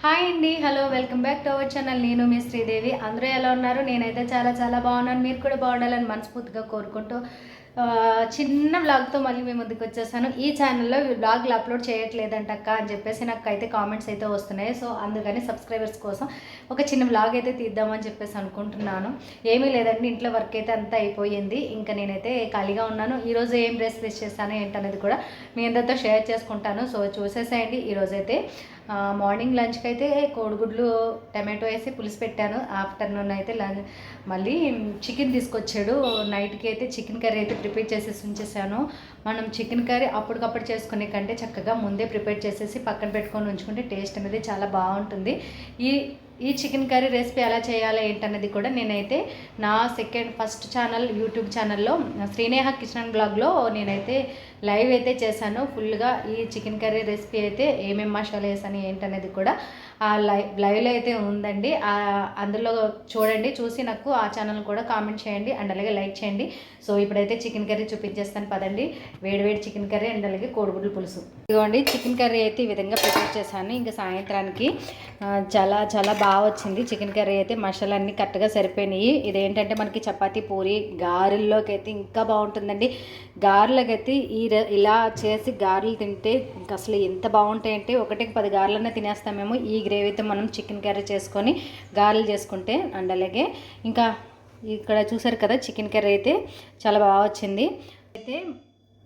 Hi అండి, hello, welcome back to our channel. నేను మీ శ్రీదేవి. అందరూ ఎలా ఉన్నారు? నేనైతే చాలా చాలా బాగున్నాను. మీరు కూడా బాగుండాలని మనస్ఫూర్తిగా కోరుకుంటూ చిన్న వ్లాగ్తో మళ్ళీ మీ ముందుకు వచ్చేసాను. ఈ ఛానల్లో వ్లాగ్లు అప్లోడ్ చేయట్లేదంటక్క అని చెప్పేసి నాకు అయితే కామెంట్స్ అయితే వస్తున్నాయి. సో అందుకని సబ్స్క్రైబర్స్ కోసం ఒక చిన్న వ్లాగ్ అయితే తీద్దామని చెప్పేసి అనుకుంటున్నాను. ఏమీ లేదండి, ఇంట్లో వర్క్ అయితే అంతా అయిపోయింది. ఇంకా నేనైతే ఖాళీగా ఉన్నాను. ఈరోజు ఏం రెసిపీస్ చేస్తాను ఏంటనేది కూడా మీ అందరితో షేర్ చేసుకుంటాను. సో చూసేసేయండి. ఈరోజైతే మార్నింగ్ లంచ్కి అయితే కోడిగుడ్లు టమాటో వేసి పులుసు పెట్టాను. ఆఫ్టర్నూన్ అయితే మళ్ళీ చికెన్ తీసుకొచ్చాడు. నైట్కి అయితే చికెన్ కర్రీ అయితే ప్రిపేర్ చేసేసి ఉంచేసాను. మనం చికెన్ కర్రీ అప్పటికప్పుడు చేసుకునే కంటే చక్కగా ముందే ప్రిపేర్ చేసేసి పక్కన పెట్టుకొని ఉంచుకుంటే టేస్ట్ అనేది చాలా బాగుంటుంది. ఈ చికెన్ కర్రీ రెసిపీ ఎలా చేయాలి ఏంటన్నది కూడా నేనైతే నా ఫస్ట్ ఛానల్ యూట్యూబ్ ఛానల్లో శ్రీనేహ కిచెన్ బ్లాగ్లో నేనైతే లైవ్ అయితే చేశాను. ఫుల్గా ఈ చికెన్ కర్రీ రెసిపీ అయితే ఏమేమి మసాలా వేసాను ఏంటనేది కూడా ఆ లైవ్లో అయితే ఉందండి. అందులో చూడండి, చూసి నాకు ఆ ఛానల్ కూడా కామెంట్ చేయండి అండ్ అలాగే లైక్ చేయండి. సో ఇప్పుడైతే చికెన్ కర్రీ చూపించేస్తాను పదండి. వేడివేడి చికెన్ కర్రీ అండ్ అలాగే కోడిగుడ్ల పులుసు. ఇదిగోండి, చికెన్ కర్రీ అయితే ఈ విధంగా ప్రిపేర్ చేశాను. ఇంకా సాయంత్రానికి చాలా చాలా బాగా వచ్చింది. చికెన్ కర్రీ అయితే మసాలా అన్నీ కరెక్ట్గా సరిపోయినాయి. ఇదేంటంటే మనకి చపాతీ పూరి గారెల్లోకి అయితే ఇంకా బాగుంటుందండి. గారెలకి అయితే ఇలా చేసి గారెలు తింటే ఇంకా అసలు ఎంత బాగుంటాయంటే 1కి 10 గారెలన్నా తినేస్తామేమో. ఈ గ్రేవీతో మనం చికెన్ కర్రీ చేసుకొని గారెలు చేసుకుంటే అండ్ అలాగే ఇంకా ఇక్కడ చూసారు కదా, చికెన్ కర్రీ అయితే చాలా బాగా వచ్చింది. అయితే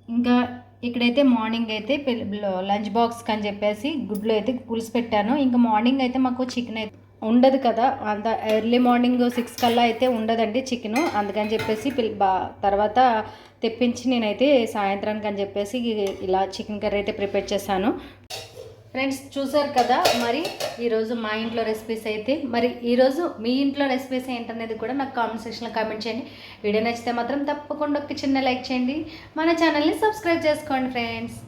ఇంకా ఇక్కడైతే మార్నింగ్ అయితే లంచ్ బాక్స్కి అని చెప్పేసి గుడ్లు అయితే పులుసు పెట్టాను. ఇంకా మార్నింగ్ అయితే మాకు చికెన్ అయితే ఉండదు కదా, అంత ఎర్లీ మార్నింగ్ 6 కల్లా అయితే ఉండదండి చికెను. అందుకని చెప్పేసి తర్వాత తెప్పించి నేనైతే సాయంత్రానికి అని చెప్పేసి ఇలా చికెన్ కర్రీ అయితే ప్రిపేర్ చేశాను. ఫ్రెండ్స్ చూసారు కదా, మరి ఈరోజు మా ఇంట్లో రెసిపీస్ అయితే, మరి ఈరోజు మీ ఇంట్లో రెసిపీస్ ఏంటనేది కూడా నాకు కామెంట్ సెక్షన్లో కామెంట్ చేయండి. వీడియో నచ్చితే మాత్రం తప్పకుండా ఒక చిన్న లైక్ చేయండి. మన ఛానల్ని సబ్స్క్రైబ్ చేసుకోండి ఫ్రెండ్స్.